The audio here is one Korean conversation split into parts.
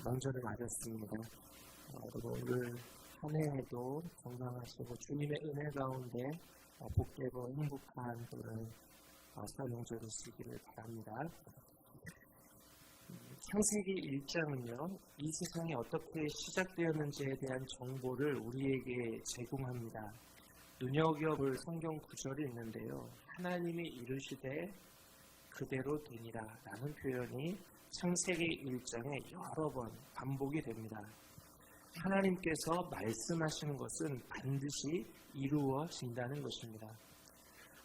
명절을 맞았습니다. 여러분 오늘 한 해에도 건강하시고 주님의 은혜 가운데 복되고 행복한 그런 설 명절 되시기를 바랍니다. 창세기 1장은요, 이 세상이 어떻게 시작되었는지에 대한 정보를 우리에게 제공합니다. 눈여겨볼 성경 구절이 있는데요. 하나님이 이루시되 그대로 되니라 라는 표현이 창세기 1장에 여러 번 반복이 됩니다. 하나님께서 말씀하시는 것은 반드시 이루어진다는 것입니다.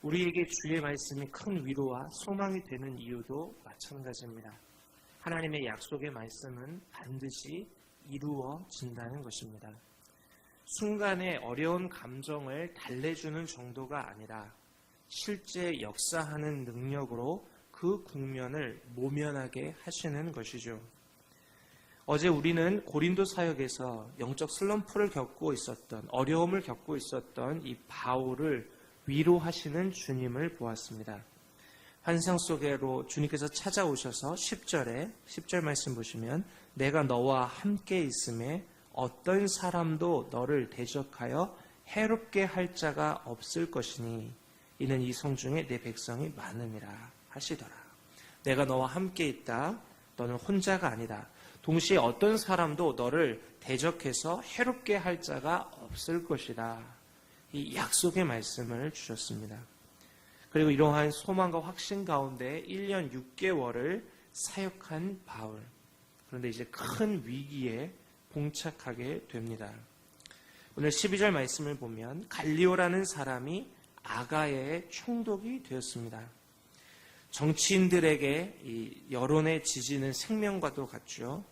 우리에게 주의 말씀이 큰 위로와 소망이 되는 이유도 마찬가지입니다. 하나님의 약속의 말씀은 반드시 이루어진다는 것입니다. 순간의 어려운 감정을 달래주는 정도가 아니라 실제 역사하는 능력으로 그 국면을 모면하게 하시는 것이죠. 어제 우리는 고린도 사역에서 영적 슬럼프를 겪고 있었던, 어려움을 겪고 있었던 이 바울을 위로하시는 주님을 보았습니다. 환상 속으로 주님께서 찾아오셔서 10절 말씀 보시면 내가 너와 함께 있음에 어떤 사람도 너를 대적하여 해롭게 할 자가 없을 것이니 이는 이 성중에 내 백성이 많음이라 하시더라. 내가 너와 함께 있다. 너는 혼자가 아니다. 동시에 어떤 사람도 너를 대적해서 해롭게 할 자가 없을 것이다. 이 약속의 말씀을 주셨습니다. 그리고 이러한 소망과 확신 가운데 1년 6개월을 사역한 바울. 그런데 이제 큰 위기에 봉착하게 됩니다. 오늘 12절 말씀을 보면 갈리오라는 사람이 아가야의 총독이 되었습니다. 정치인들에게 이 여론의 지지는 생명과도 같죠.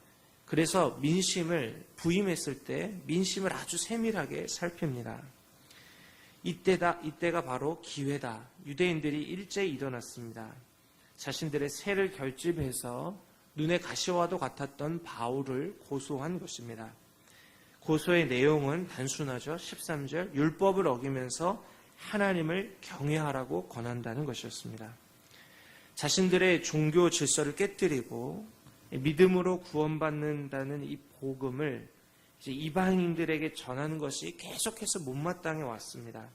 그래서 민심을 부임했을 때 민심을 아주 세밀하게 살핍니다. 이때가 바로 기회다. 유대인들이 일제히 일어났습니다. 자신들의 세를 결집해서 눈에 가시와도 같았던 바울을 고소한 것입니다. 고소의 내용은 단순하죠. 13절 율법을 어기면서 하나님을 경외하라고 권한다는 것이었습니다. 자신들의 종교 질서를 깨뜨리고 믿음으로 구원받는다는 이 복음을 이제 이방인들에게 전하는 것이 계속해서 못마땅해 왔습니다.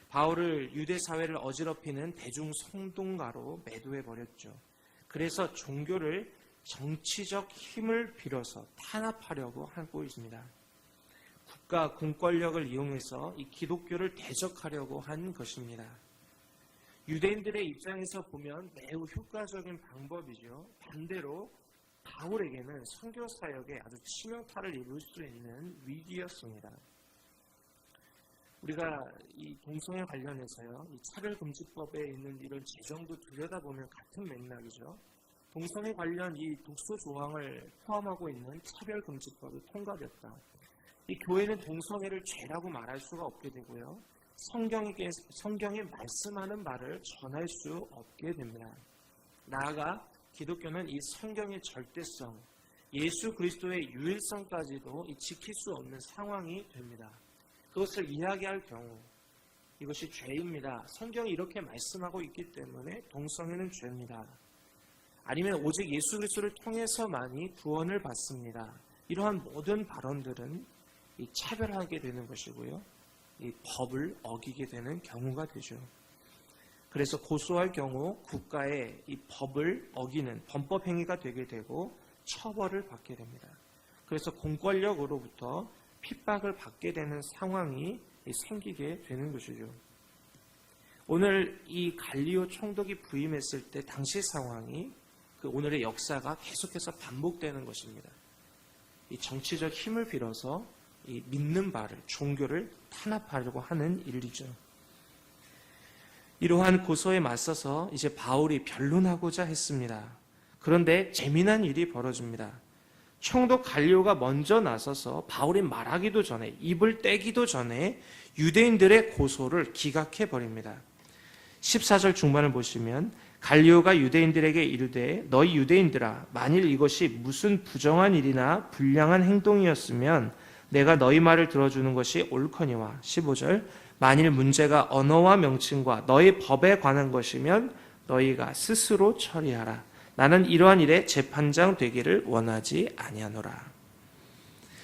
바울을 유대 사회를 어지럽히는 대중 성동가로 매도해 버렸죠. 그래서 종교를 정치적 힘을 빌어서 탄압하려고 하고 있습니다. 국가 공권력을 이용해서 이 기독교를 대적하려고 한 것입니다. 유대인들의 입장에서 보면 매우 효과적인 방법이죠. 반대로 바울에게는 선교 사역에 아주 치명타를 입을 수 있는 위기였습니다. 우리가 이 동성애 관련해서요, 이 차별금지법에 있는 이런 제정도 들여다보면 같은 맥락이죠. 동성애 관련 이 독소 조항을 포함하고 있는 차별금지법이 통과됐다. 이 교회는 동성애를 죄라고 말할 수가 없게 되고요. 성경이 말씀하는 말을 전할 수 없게 됩니다. 나아가 기독교는 이 성경의 절대성, 예수 그리스도의 유일성까지도 지킬 수 없는 상황이 됩니다. 그것을 이야기할 경우 이것이 죄입니다. 성경이 이렇게 말씀하고 있기 때문에 동성애는 죄입니다. 아니면 오직 예수 그리스도를 통해서만이 구원을 받습니다. 이러한 모든 발언들은 차별하게 되는 것이고요. 이 법을 어기게 되는 경우가 되죠. 그래서 고소할 경우 국가의 이 법을 어기는 범법 행위가 되게 되고 처벌을 받게 됩니다. 그래서 공권력으로부터 핍박을 받게 되는 상황이 생기게 되는 것이죠. 오늘 이 갈리오 총독이 부임했을 때 당시 상황이 오늘의 역사가 계속해서 반복되는 것입니다. 이 정치적 힘을 빌어서 이 믿는 바를, 종교를 탄압하려고 하는 일이죠. 이러한 고소에 맞서서 이제 바울이 변론하고자 했습니다. 그런데 재미난 일이 벌어집니다. 총독 갈리오가 먼저 나서서 바울이 말하기도 전에, 입을 떼기도 전에 유대인들의 고소를 기각해 버립니다. 14절 중반을 보시면 갈리오가 유대인들에게 이르되 너희 유대인들아 만일 이것이 무슨 부정한 일이나 불량한 행동이었으면 내가 너희 말을 들어주는 것이 옳거니와 15절 만일 문제가 언어와 명칭과 너희 법에 관한 것이면 너희가 스스로 처리하라. 나는 이러한 일에 재판장 되기를 원하지 아니하노라.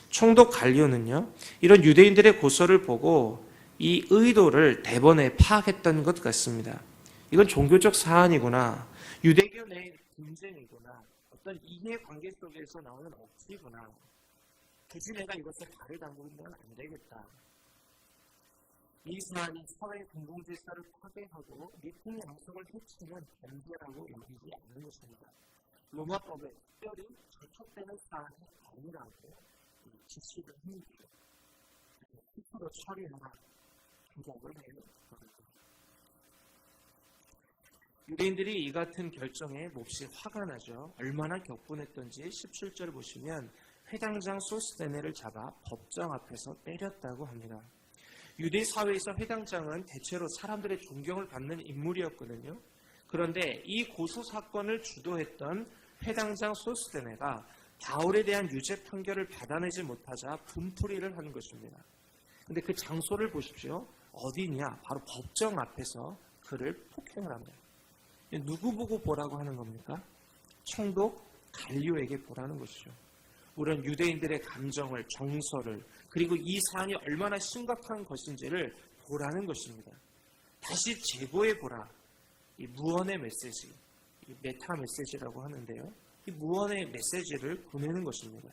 총독 갈리오는요, 이런 유대인들의 고소를 보고 이 의도를 대번에 파악했던 것 같습니다. 이건 종교적 사안이구나, 유대교 내 분쟁이구나, 어떤 이해관계 속에서 나오는 억지구나. 굳이 내가 이것을 발을 담그면 안 되겠다. 이 사안이 사회 공공질서를 파괴하고 믿음의 양속을 해치면 반대라고 여기지 않는 것입니다. 로마법에 특별히 저촉되는 사안이 아니라고 지시를 합니다. 스스로 처리하라 주장을 해요. 유대인들이 이 같은 결정에 몹시 화가 나죠. 얼마나 격분했던지 17절 보시면 회당장 소스데네를 잡아 법정 앞에서 때렸다고 합니다. 유대 사회에서 회당장은 대체로 사람들의 존경을 받는 인물이었거든요. 그런데 이 고소 사건을 주도했던 회당장 소스데네가 바울에 대한 유죄 판결을 받아내지 못하자 분풀이를 하는 것입니다. 그런데 그 장소를 보십시오. 어디냐? 바로 법정 앞에서 그를 폭행을 합니다. 누구 보고 보라고 하는 겁니까? 총독 갈리오에게 보라는 것이죠. 우리는 유대인들의 감정을, 정서를, 그리고 이 사안이 얼마나 심각한 것인지를 보라는 것입니다. 다시 재고해 보라. 이 무언의 메시지, 이 메타 메시지라고 하는데요. 이 무언의 메시지를 보내는 것입니다.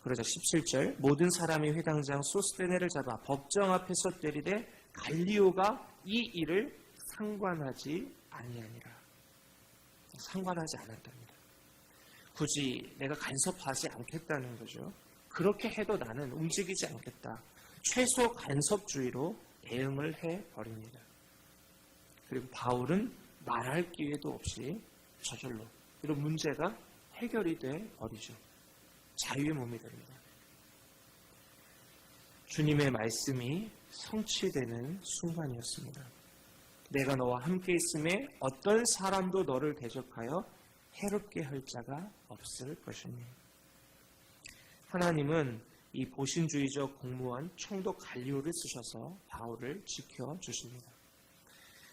그러자 17절, 모든 사람이 회당장 소스데네를 잡아 법정 앞에서 때리되 갈리오가 이 일을 상관하지 아니하니라. 상관하지 않았답니다. 굳이 내가 간섭하지 않겠다는 거죠. 그렇게 해도 나는 움직이지 않겠다. 최소 간섭주의로 대응을 해버립니다. 그리고 바울은 말할 기회도 없이 저절로 이런 문제가 해결이 돼 버리죠. 자유의 몸이 됩니다. 주님의 말씀이 성취되는 순간이었습니다. 내가 너와 함께 있음에 어떤 사람도 너를 대적하여 해롭게 할 자가 없을 것이니. 하나님은 이 보신주의적 공무원 총독 갈리오를 쓰셔서 바울을 지켜주십니다.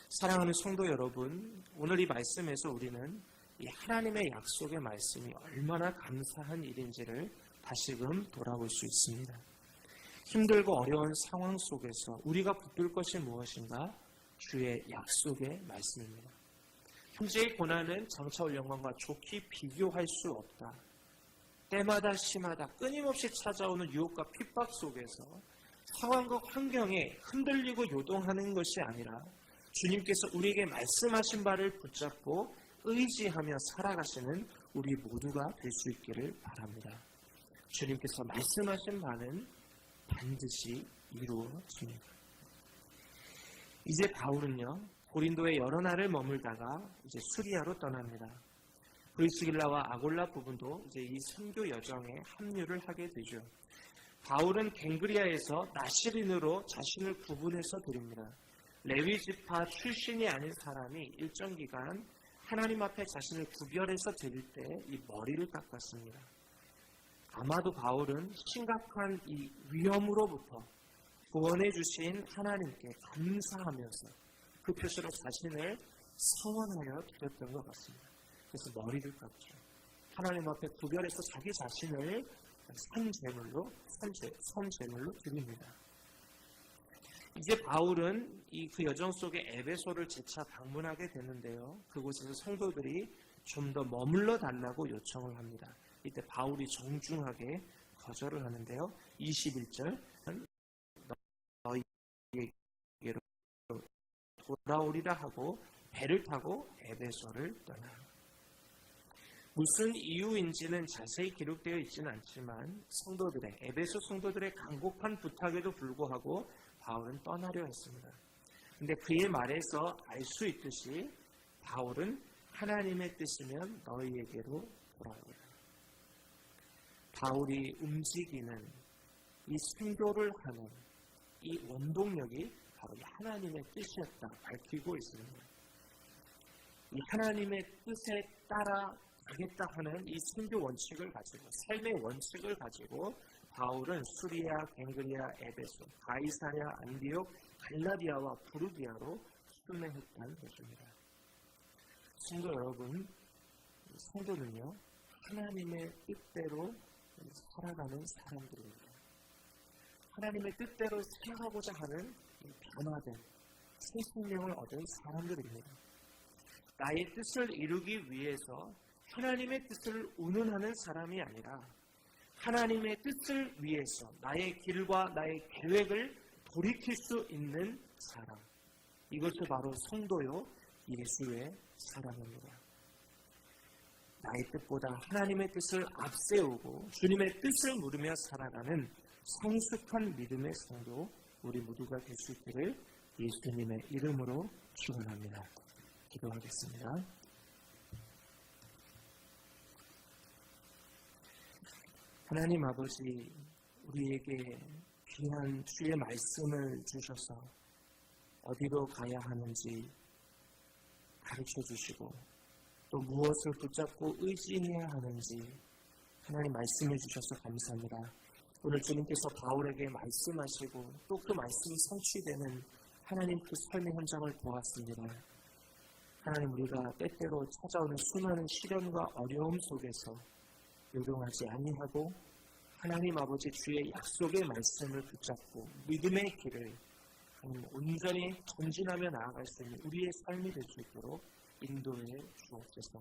사랑하는 성도 여러분, 오늘 이 말씀에서 우리는 이 하나님의 약속의 말씀이 얼마나 감사한 일인지를 다시금 돌아볼 수 있습니다. 힘들고 어려운 상황 속에서 우리가 붙들 것이 무엇인가? 주의 약속의 말씀입니다. 현재의 고난은 장차올 영광과 좋게 비교할 수 없다. 때마다 심하다 끊임없이 찾아오는 유혹과 핍박 속에서 상황과 환경에 흔들리고 요동하는 것이 아니라 주님께서 우리에게 말씀하신 바를 붙잡고 의지하며 살아가시는 우리 모두가 될 수 있기를 바랍니다. 주님께서 말씀하신 바는 반드시 이루어집니다. 이제 바울은요, 고린도에 여러 날을 머물다가 이제 수리아로 떠납니다. 브리스길라와 아골라 부분도 이제 이 선교 여정에 합류를 하게 되죠. 바울은 갱그리아에서 나시린으로 자신을 구분해서 드립니다. 레위 지파 출신이 아닌 사람이 일정 기간 하나님 앞에 자신을 구별해서 드릴 때 이 머리를 깎았습니다. 아마도 바울은 심각한 이 위험으로부터 구원해 주신 하나님께 감사하면서 그 표시로 자신을 서원하여 드렸던 것 같습니다. 그래서 머리를 깎죠. 하나님 앞에 구별해서 자기 자신을 선제물로 드립니다. 이제 바울은 그 여정 속에 에베소를 재차 방문하게 되는데요. 그곳에서 성도들이 좀 더 머물러 달라고 요청을 합니다. 이때 바울이 정중하게 거절을 하는데요. 21절, 너희에게로 돌아오리라 하고 배를 타고 에베소를 떠나요. 무슨 이유인지는 자세히 기록되어 있지는 않지만 에베소 성도들의 간곡한 부탁에도 불구하고 바울은 떠나려 했습니다. 그런데 그의 말에서 알 수 있듯이 바울은 하나님의 뜻이면 너희에게로 돌아오리라. 바울이 움직이는 이 선교를 하는 이 원동력이 바로 하나님의 뜻이었다 밝히고 있습니다. 이 하나님의 뜻에 따라 가겠다 하는 이 선교 원칙을 가지고, 삶의 원칙을 가지고 바울은 수리아, 갱그리아, 에베소, 가이사랴, 안디옥, 갈라디아와 부르기아로 순회했다는 것입니다. 성도 여러분, 성도는요, 하나님의 뜻대로 살아가는 사람들입니다. 하나님의 뜻대로 살아가고자 하는 변화된 새 생명을 얻은 사람들입니다. 나의 뜻을 이루기 위해서 하나님의 뜻을 운운하는 사람이 아니라 하나님의 뜻을 위해서 나의 길과 나의 계획을 돌이킬 수 있는 사람. 이것이 바로 성도요 예수의 사랑입니다. 나의 뜻보다 하나님의 뜻을 앞세우고 주님의 뜻을 물으며 살아가는 성숙한 믿음의 성도 우리 모두가 될 수 있기를 예수님의 이름으로 축원합니다. 기도하겠습니다. 하나님 아버지, 우리에게 귀한 주의 말씀을 주셔서 어디로 가야 하는지 가르쳐 주시고 또 무엇을 붙잡고 의지해야 하는지 하나님 말씀해 주셔서 감사합니다. 오늘 주님께서 바울에게 말씀하시고 또 그 말씀이 성취되는 하나님 그 삶의 현장을 보았습니다. 하나님, 우리가 때때로 찾아오는 수많은 시련과 어려움 속에서 요동하지 아니하고 하나님 아버지 주의 약속의 말씀을 붙잡고 믿음의 길을 온전히 전진하며 나아갈 수 있는 우리의 삶이 될 수 있도록 인도해 주옵소서.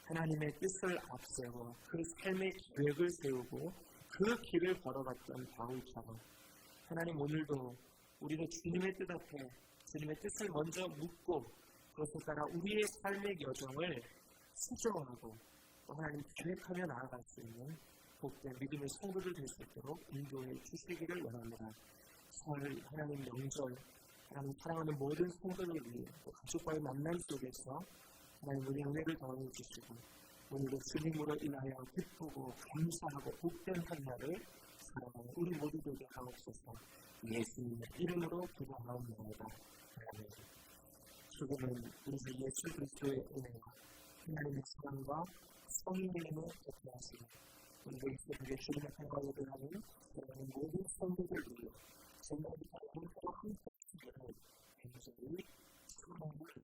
하나님의 뜻을 앞세워 그 삶의 계획을 세우고 그 길을 걸어갔던 바울처럼 하나님, 오늘도 우리는 주님의 뜻 앞에 주님의 뜻을 먼저 묻고 그것을 따라 우리의 삶의 여정을 수정하고 또 하나님 계획하며 나아갈 수 있는 복된 믿음의 성도들 될 수 있도록 인도해 주시기를 원합니다. 설 하나님 명절, 하나님 사랑하는 모든 성도를 위해 또 가족과의 만남 속에서 하나님 우리 은혜를 더해 주시고 오늘도 주님으로 인하여 기쁘고 감사하고 복된 한 날을 살아가는 우리 모두에게 하옵소서. 예수님의 이름으로 기도하옵나이다. 아멘. 지금은 우리 주 예수 그리스도의 은혜와 하나님의 사랑과 성령님의 격려하시고 우리 그리스도의 주님의 평강을 하는 모든 성도들 위해 정말 이 모든 함께 하시기를 굉장히 축원합니다.